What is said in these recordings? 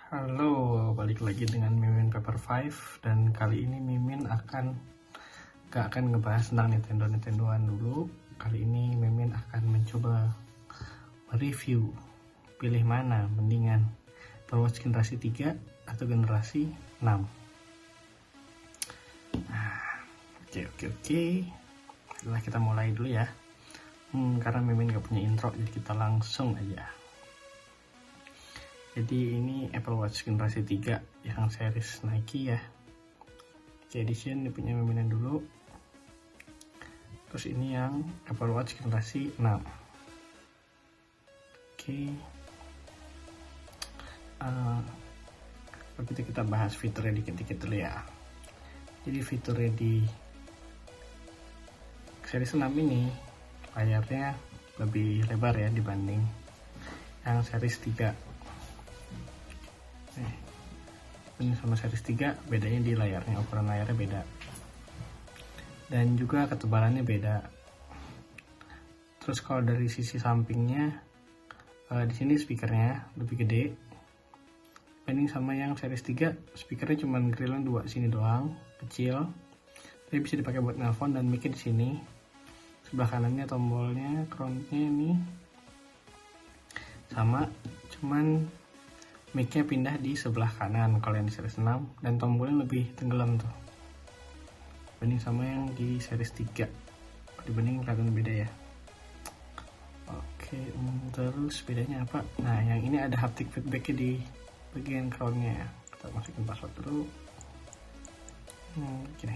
Halo, balik lagi dengan Mimin Paper 5 dan kali ini Mimin gak akan ngebahas tentang Nintendoan dulu. Kali ini Mimin akan mencoba mereview pilih mana mendingan Apple Watch generasi 3 atau generasi 6. Oke. Setelah kita mulai dulu ya. Karena Mimin gak punya intro, jadi kita langsung aja. Jadi ini Apple Watch generasi 3 yang series Nike ya. Edition ini punya Mimin dulu. Terus ini yang Apple Watch generasi 6. Begitu kita bahas fiturnya dikit-dikit dulu ya. Jadi fiturnya di series 6 ini layarnya lebih lebar ya dibanding yang series 3. Ini sama series 3 bedanya di layarnya, ukuran layarnya beda dan juga ketebalannya beda. Terus kalau dari sisi sampingnya di sini speakernya lebih gede banding sama yang series 3. Speakernya cuma grillnya 2 sini doang, kecil, tapi bisa dipakai buat nelpon, dan mic-nya di sini. Sebelah kanannya tombolnya, crownnya ini sama, cuman mic-nya pindah di sebelah kanan kalau yang di series 6, dan tombolnya lebih tenggelam tuh banding sama yang di series 3. Dibanding kelihatan beda ya. Oke, terus bedanya apa? Nah, yang ini ada haptic feedback-nya di bagian crown-nya ya. Kita masukin password dulu. Gini.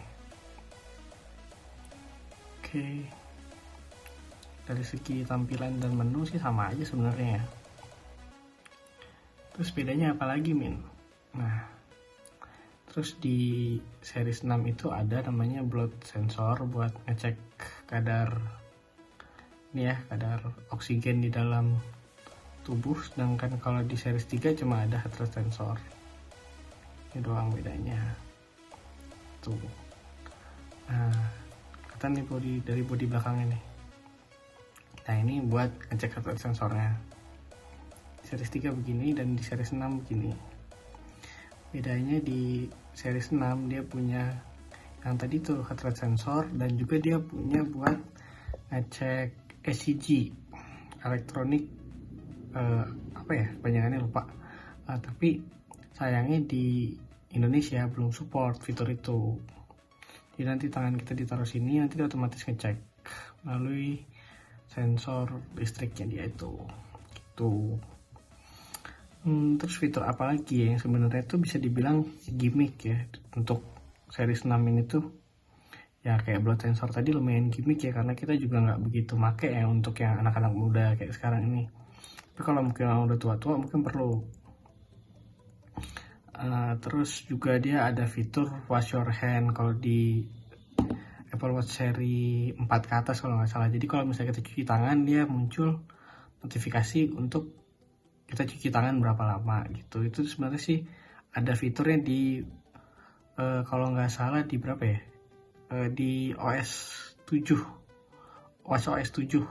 Oke. Dari segi tampilan dan menu sih sama aja sebenarnya ya. Terus bedanya apa lagi, Min? Nah, terus di series 6 itu ada namanya blood sensor buat ngecek kadar oksigen di dalam tubuh, sedangkan kalau di series 3 cuma ada heart rate sensor. Ini doang bedanya. Tuh. Nah, kelihatan nih dari bodi belakangnya nih. Nah, ini buat ngecek heart rate sensornya. Series 3 begini dan di series 6 begini. Bedanya di series 6 dia punya yang tadi tuh heart rate sensor, dan juga dia punya buat ngecek ECG, elektronik panjangannya lupa. Tapi sayangnya di Indonesia belum support fitur itu. Jadi nanti tangan kita ditaruh sini, nanti dia otomatis ngecek melalui sensor listriknya dia itu. Gitu. Terus fitur apa lagi ya yang sebenarnya itu bisa dibilang gimmick ya untuk series 6 ini tuh ya. Kayak blood sensor tadi lumayan gimmick ya, karena kita juga nggak begitu make ya untuk yang anak-anak muda kayak sekarang ini. Tapi kalau mungkin yang udah tua-tua mungkin perlu. Terus juga dia ada fitur wash your hand kalau di Apple Watch seri 4 ke atas kalau nggak salah. Jadi kalau misalnya kita cuci tangan, dia muncul notifikasi untuk kita cuci tangan berapa lama gitu. Itu sebenarnya sih ada fiturnya di kalau nggak salah di berapa ya, di OS 7, OS 7.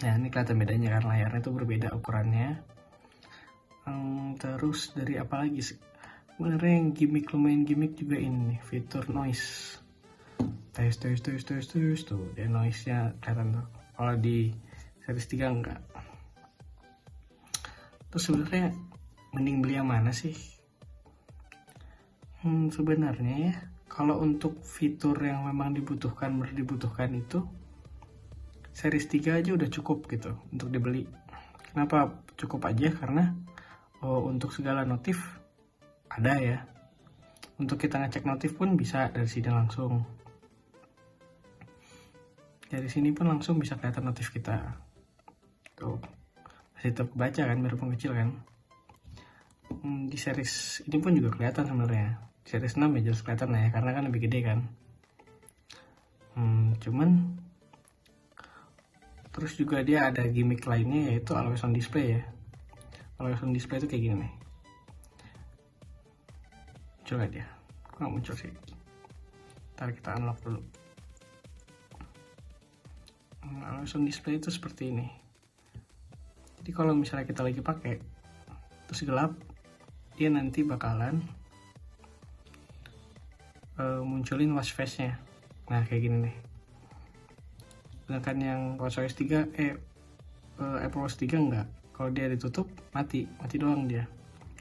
Nah, ini kelihatan bedanya kan, layarnya itu berbeda ukurannya. Terus dari apa lagi sih sebenarnya yang lumayan gimmick juga ini fitur noise. Tes tuh, dia noise-nya kelihatan tuh. Kalau di series 3 enggak. Terus sebenarnya mending beli yang mana sih? Sebenarnya ya, kalau untuk fitur yang memang dibutuhkan itu series 3 aja udah cukup gitu untuk dibeli. Kenapa cukup aja? Karena untuk segala notif ada ya. Untuk kita ngecek notif pun bisa dari sini langsung. Dari sini pun langsung bisa kelihatan notif kita. Tuh. Masih tetap baca kan, biarpun kecil kan. Di series ini pun juga kelihatan sebenarnya. Series 6 ya jelas kelihatan lah ya, karena kan lebih gede kan. Cuman terus juga dia ada gimmick lainnya, yaitu always on display ya. Always on display itu kayak gini nih. Muncul gak dia? Kok gak muncul sih? Ntar kita unlock dulu. Always on display itu seperti ini. Jadi kalau misalnya kita lagi pakai terus gelap, dia nanti bakalan munculin watch face-nya. Nah kayak gini nih. Sedangkan yang watchOS 3 Apple Watch 3 enggak. Kalau dia ditutup mati doang, dia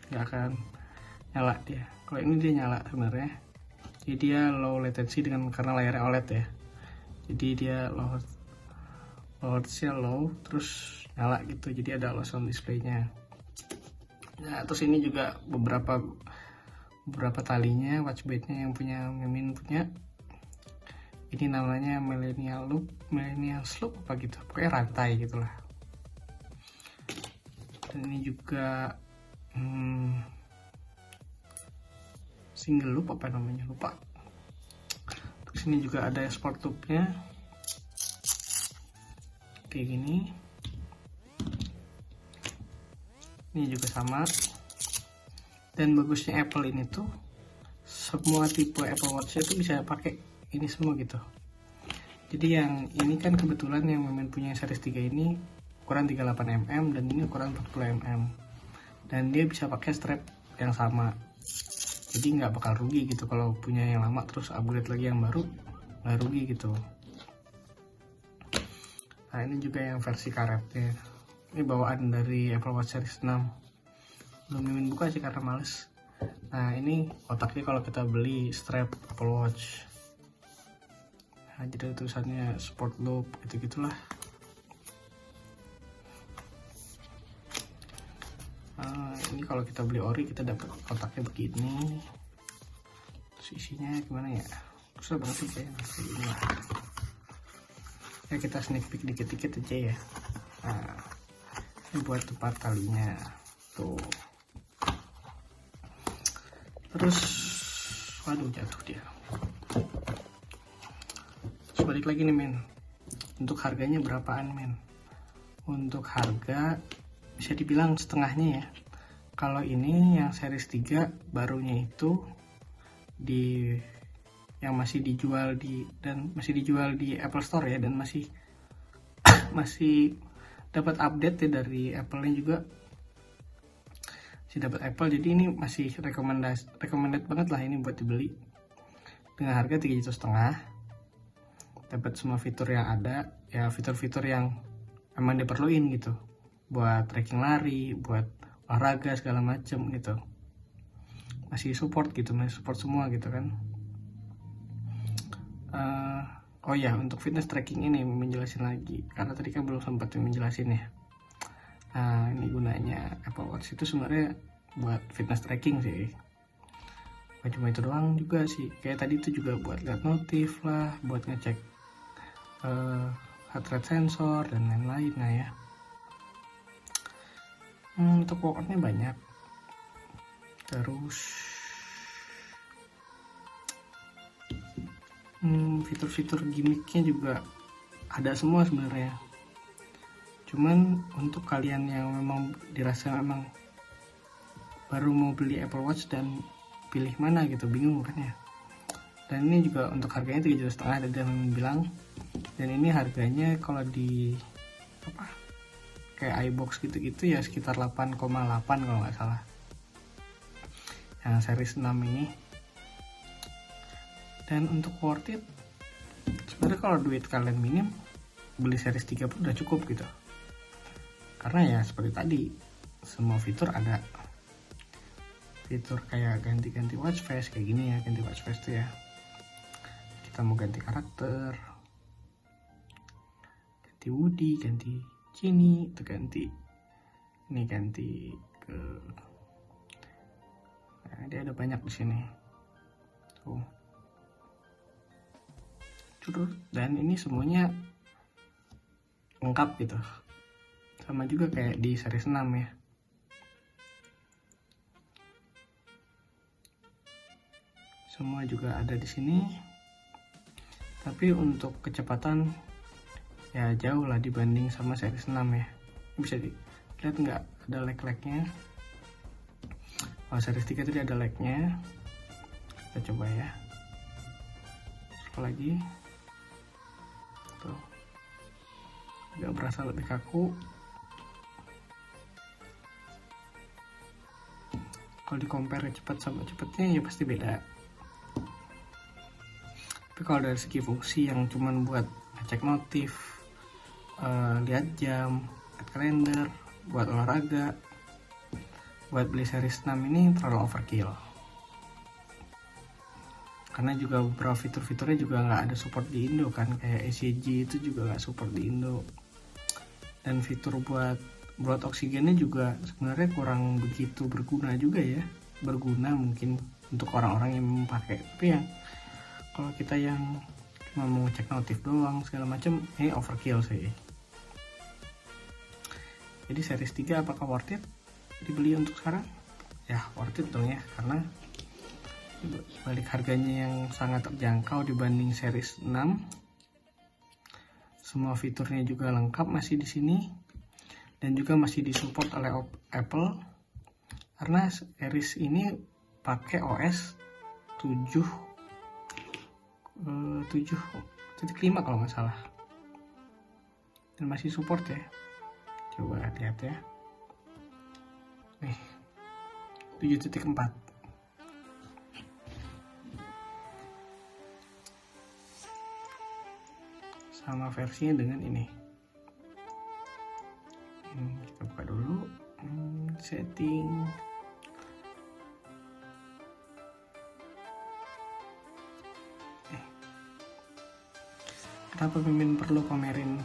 nggak akan nyala dia. Kalau ini dia nyala sebenarnya. Jadi dia low latency karena layarnya OLED ya. Jadi dia low terus nyala gitu. Jadi ada always on display-nya. Nah, terus ini juga beberapa talinya watchband-nya yang punya Mimin punya. Ini namanya millennial loop apa gitu. Pokoknya rantai gitulah. Dan ini juga single loop apa namanya, lupa. Terus ini juga ada sport loop-nya kayak gini. Ini juga sama. Dan bagusnya Apple ini tuh semua tipe Apple Watch itu bisa pakai ini semua gitu. Jadi yang ini kan kebetulan yang Mimin punya series 3 ini ukuran 38mm dan ini ukuran 40mm. Dan dia bisa pakai strap yang sama. Jadi nggak bakal rugi gitu kalau punya yang lama terus upgrade lagi yang baru, nggak rugi gitu. Nah ini juga yang versi karetnya. Ini bawaan dari Apple Watch Series 6. Belum Mimin buka sih karena males. Nah ini kotaknya kalau kita beli strap Apple Watch. Nah, jadi tulisannya sport loop gitu-gitulah. Ini kalau kita beli ori kita dapat kotaknya begini. Terus isinya gimana ya? Susah banget sih kayaknya. Ya kita sneak peek dikit-dikit aja ya. Nah, ini buat tempat talinya tuh. Terus waduh jatuh dia. Terus balik lagi nih men. Untuk harganya berapaan men? Untuk harga bisa dibilang setengahnya ya. Kalau ini yang series 3 barunya itu yang masih dijual di Apple Store ya, dan masih dapat update ya dari Apple-nya juga. Masih dapat Apple, jadi ini masih recommended banget lah ini buat dibeli. Dengan harga 3,5 juta. Dapat semua fitur yang ada, ya fitur-fitur yang emang diperluin gitu. Buat tracking lari, buat olahraga segala macem gitu, masih support semua gitu kan. Oh ya, untuk fitness tracking ini menjelasin lagi karena tadi kan belum sempat menjelasin ya. Nah ini gunanya Apple Watch itu sebenarnya buat fitness tracking sih, gak cuma itu doang juga sih. Kayak tadi itu juga buat lihat notif lah, buat ngecek heart rate sensor dan lain-lain. Nah ya, untuk workoutnya banyak. Terus fitur-fitur gimmicknya juga ada semua sebenarnya. Cuman untuk kalian yang memang dirasa memang baru mau beli Apple Watch dan pilih mana gitu, bingung kan ya. Dan ini juga untuk harganya 3,5 juta ada yang bilang. Dan ini harganya kalau di kayak iBox gitu-gitu ya sekitar 8,8 kalau nggak salah. Yang series 6 ini. Dan untuk worth it, sebenarnya kalau duit kalian minim, beli series 3 pun udah cukup gitu. Karena ya seperti tadi, semua fitur ada. Fitur kayak ganti-ganti watch face kayak gini ya, ganti watch face tuh ya. Kita mau ganti karakter, ganti Woody, ganti Genie, itu ganti ke, nah, dia ada banyak di sini tuh. Dan ini semuanya lengkap gitu, sama juga kayak di series 6 ya. Semua juga ada di sini, tapi untuk kecepatan ya jauh lah dibanding sama series 6 ya. Bisa dilihat nggak ada lag-lagnya. Kalau series 3 tadi ada lag-nya. Kita coba ya. Sekali lagi. Tuh. Agak berasa lebih kaku. Kalau di compare cepat sama cepatnya ya pasti beda. Tapi kalau dari segi fungsi yang cuman buat ngecek notif, lihat jam, lihat kalender, buat olahraga, buat beli series 6 ini terlalu overkill. Karena juga beberapa fitur-fiturnya juga nggak ada support di Indo kan, kayak ECG itu juga nggak support di Indo. Dan fitur buat oksigennya juga sebenarnya kurang begitu berguna juga ya. Berguna mungkin untuk orang-orang yang memakai, tapi ya kalau kita yang cuma mau ngecek notif doang segala macam, ini overkill sih. Jadi series 3 apakah worth it dibeli untuk sekarang? Ya worth it dong ya, karena balik harganya yang sangat terjangkau dibanding series 6. Semua fiturnya juga lengkap masih di sini, dan juga masih disupport oleh Apple, karena series ini pakai OS 7.5 kalau nggak salah, dan masih support ya. Coba lihat ya, nih 7.4. sama versinya dengan ini. Kita buka dulu setting. Kenapa Mimin perlu pamerin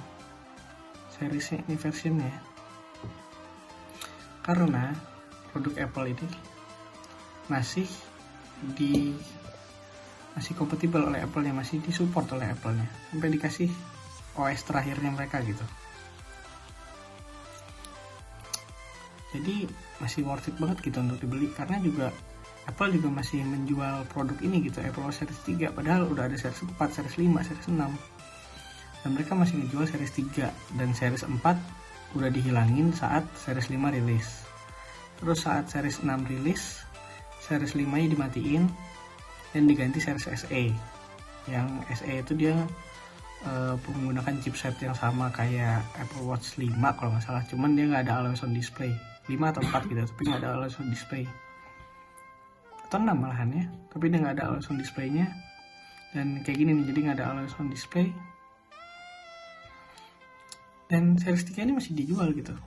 seriesnya ini versionnya? Karena produk Apple ini masih kompatibel oleh Apple-nya, masih disupport oleh Apple-nya, sampai dikasih OS terakhirnya mereka gitu. Jadi masih worth it banget gitu untuk dibeli, karena juga Apple juga masih menjual produk ini gitu, Apple Series 3, padahal udah ada Series 4, Series 5, Series 6, dan mereka masih menjual Series 3, dan Series 4 udah dihilangin saat Series 5 rilis. Terus saat Series 6 rilis, Series 5 nya dimatiin dan diganti Series SE. Yang SE itu dia menggunakan chipset yang sama kayak Apple Watch 5 kalau nggak salah, cuman dia nggak ada always on display, 5 atau 4 gitu, tapi nggak ada always on display, atau 6 malahan ya, tapi dia nggak ada always on displaynya. Dan kayak gini nih, jadi nggak ada always on display, dan Series 3 ini masih dijual gitu.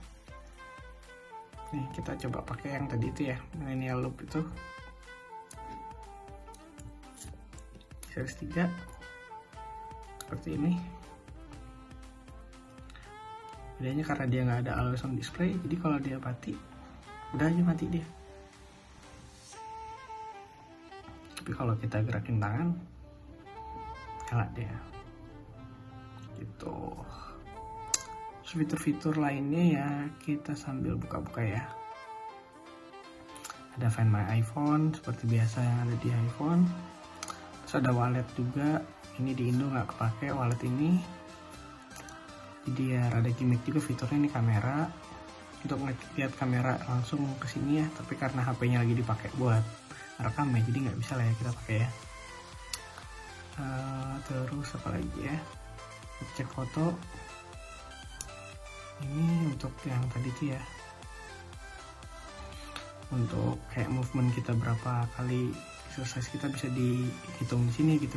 Nih kita coba pakai yang tadi itu ya, Millennial Loop itu, Series 3 seperti ini. Bedanya karena dia nggak ada always on display, jadi kalau dia mati, udah aja mati dia. Tapi kalau kita gerakin tangan, nyala dia gitu. Terus fitur-fitur lainnya ya kita sambil buka-buka ya. Ada Find My iPhone seperti biasa yang ada di iPhone. Terus ada wallet juga, ini di Indo nggak kepake wallet ini, jadi ya rada gimmick juga fiturnya. Ini kamera, untuk ngeliat kamera langsung ke sini ya, tapi karena HP-nya lagi dipakai buat rekam ya, jadi nggak bisa lah ya kita pakai ya. Terus apa lagi ya, cek foto. Ini untuk yang tadi tuh ya, untuk kayak movement kita berapa kali exercise kita bisa dihitung di sini gitu,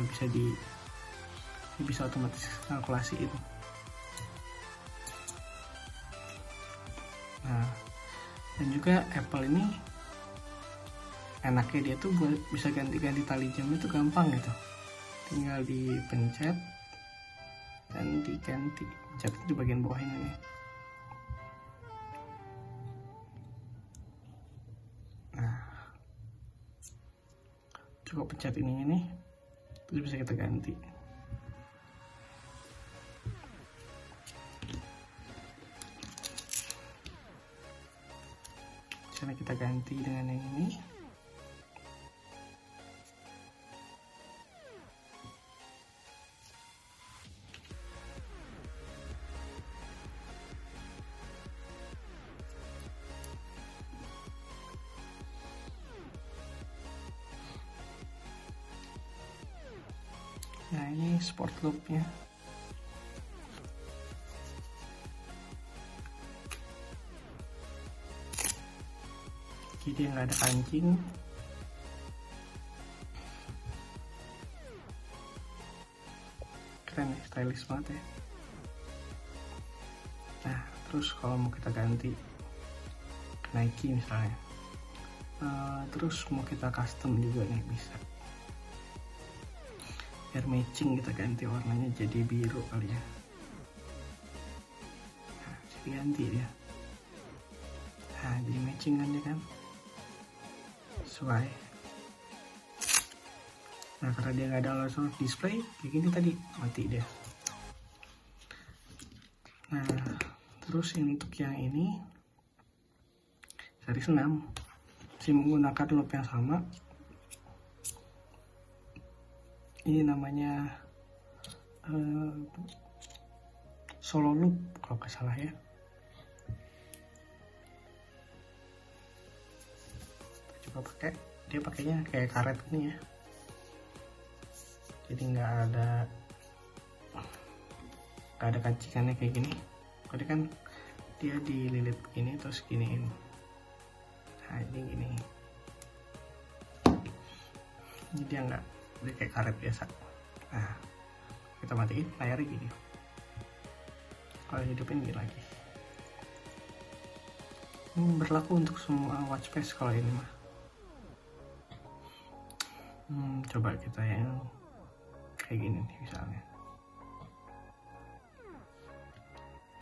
bisa otomatis kalkulasiin. Nah, dan juga Apple ini enaknya dia tuh bisa ganti-ganti tali jam itu gampang gitu, tinggal dipencet dan diganti. Pencet di bagian bawah ini nih. Nah, cukup pencet ininya nih, terus bisa kita ganti. Misalnya kita ganti dengan yang ini. Nah ini sport loopnya. jadi nggak ada kancing. Keren ya, stylish banget ya. Nah terus kalau mau kita ganti ke Nike misalnya, terus mau kita custom juga nih bisa, biar matching kita ganti warnanya jadi biru kali ya. Nah, jadi ganti dia. Nah jadi matching kan dia kan, sesuai. Nah karena dia nggak ada laser display kayak gini tadi, mati dia. Nah terus untuk yang ini seri 6 masih menggunakan loop yang sama. Ini namanya solo loop kalau nggak salah ya. Coba pakai, dia pakainya kayak karet ini ya, jadi nggak ada kancingannya kayak gini. Tadi kan dia dililit gini terus giniin. Nah ini gini, ini dia nggak, dia kayak karet biasa. Nah kita matiin layarnya gini, kalau hidupin gini lagi. Ini berlaku untuk semua watch face kalau ini mah. Coba kita yang kayak gini nih misalnya.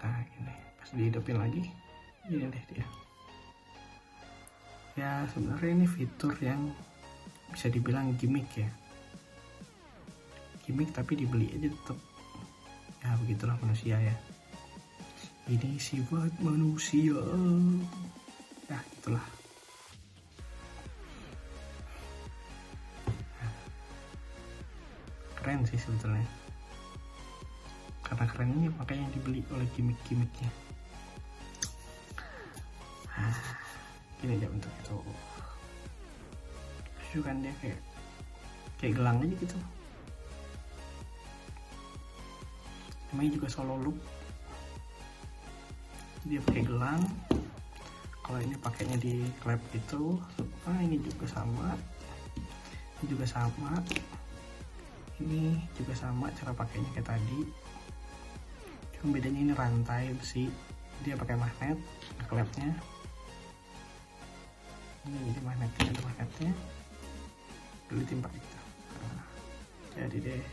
Nah gini, pas dihidupin lagi gini deh dia. Ya sebenarnya ini fitur yang bisa dibilang gimmick ya, gimmick tapi dibeli aja tetap. Ya begitulah manusia ya, ini sifat manusia. Ya itulah. Keren sih sebetulnya, karena kerennya makanya dibeli oleh gimmick-gimmicknya. Gini aja bentuk itu, lucu kan dia kayak gelang aja gitu. Namanya juga solo loop, dia pakai gelang. Kalau ini pakainya di klep itu, ini juga sama, ini juga sama, ini juga sama cara pakainya kayak tadi. Cuma bedanya ini rantai besi, dia pakai magnet klepnya. Ini jadi magnetnya, ada magnetnya dulu timpa gitu. Nah, jadi deh.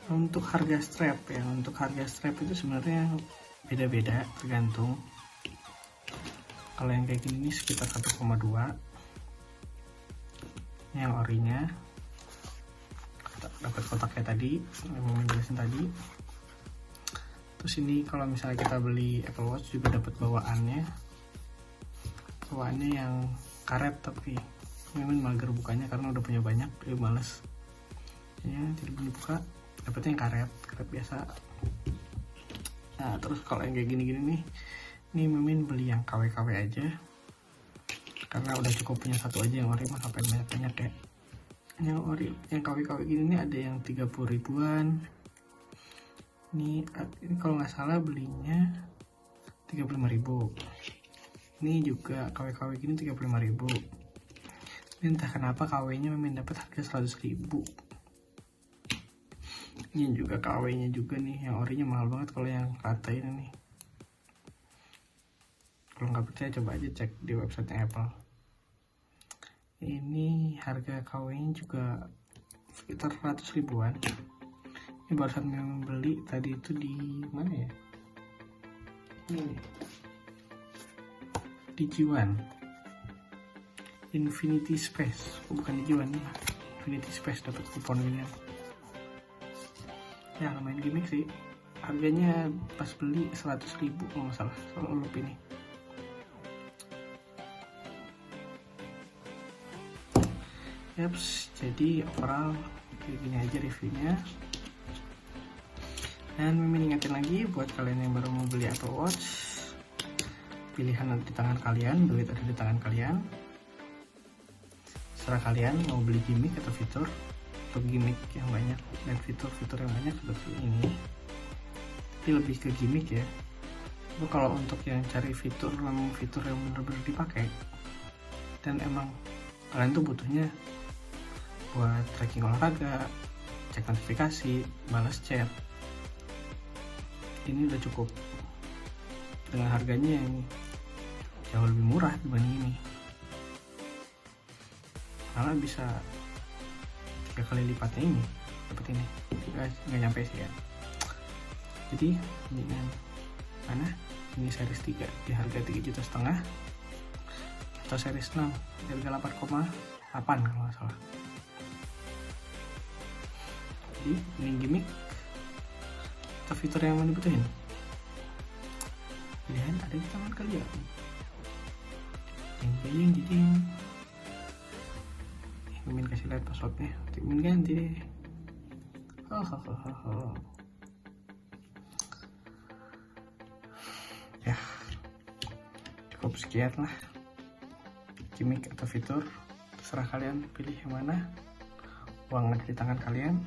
Untuk harga strap ya, untuk harga strap itu sebenarnya beda-beda tergantung. Kalau yang kayak gini sekitar 1,2, yang orinya dapat kotaknya tadi yang mau menjelasin tadi. Terus ini kalau misalnya kita beli Apple Watch juga dapat bawaannya yang karet, tapi memang mager bukanya karena udah punya banyak, jadi males ya, tidak dibuka. Dapetnya yang karet biasa. Nah terus kalau yang kayak gini-gini nih, ini Mimin beli yang KW-KW aja karena udah cukup punya satu aja. Yang ori mah sampai banyak-banyak ya. Yang ori, yang KW-KW gini nih ada yang 30 ribuan. Ini kalau nggak salah belinya 35.000. Ini juga KW-KW gini 35.000. Ini entah kenapa KW-nya Mimin dapat harga 100.000. Ini juga KW-nya juga nih, yang orinya mahal banget kalau yang kata ini nih. Kalau nggak percaya coba aja cek di website Apple. Ini harga KW-nya juga sekitar 100 ribuan. Ini barusan Mimin beli tadi itu di mana ya? Ini di Jiwan, Infinity Space, bukan di Jiwan, Infinity Space, dapat kupon ini. Ya lumayan gimmick sih, harganya pas beli 100.000 kalau nggak salah, solo loop ini. Yaps, jadi overall kayak gini aja reviewnya. Dan Mimin ingetin lagi buat kalian yang baru mau beli Apple Watch, pilihan ada di tangan kalian, duit ada di tangan kalian. Serah kalian mau beli gimmick atau fitur. Untuk gimmick yang banyak dan fitur-fitur yang banyak seperti ini, tapi lebih ke gimmick ya. Tapi kalau untuk yang cari fitur, memang fitur yang benar-benar dipakai dan emang kalian tuh butuhnya buat tracking olahraga, cek notifikasi, balas chat, ini udah cukup dengan harganya yang jauh lebih murah dibanding ini, karena bisa 3 kali lipatnya ini dapat ini. Nggak nyampe sih ya. Jadi ini kan mana, ini series 3 di harga 3,5 juta, atau series 6 di harga 8,8 kalau nggak salah. Jadi ini gimmick atau fitur yang mau dibutuhin, pilihan ada di tangan kalian. Jing. Mimin kasih lihat passwordnya, Mimin ganti deh. Ya, cukup sekian lah gimmick atau fitur, terserah kalian pilih yang mana. Uang ada di tangan kalian,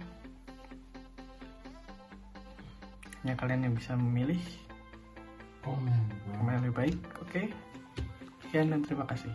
hanya kalian yang bisa memilih mana yang lebih baik. Oke, sekian dan terima kasih.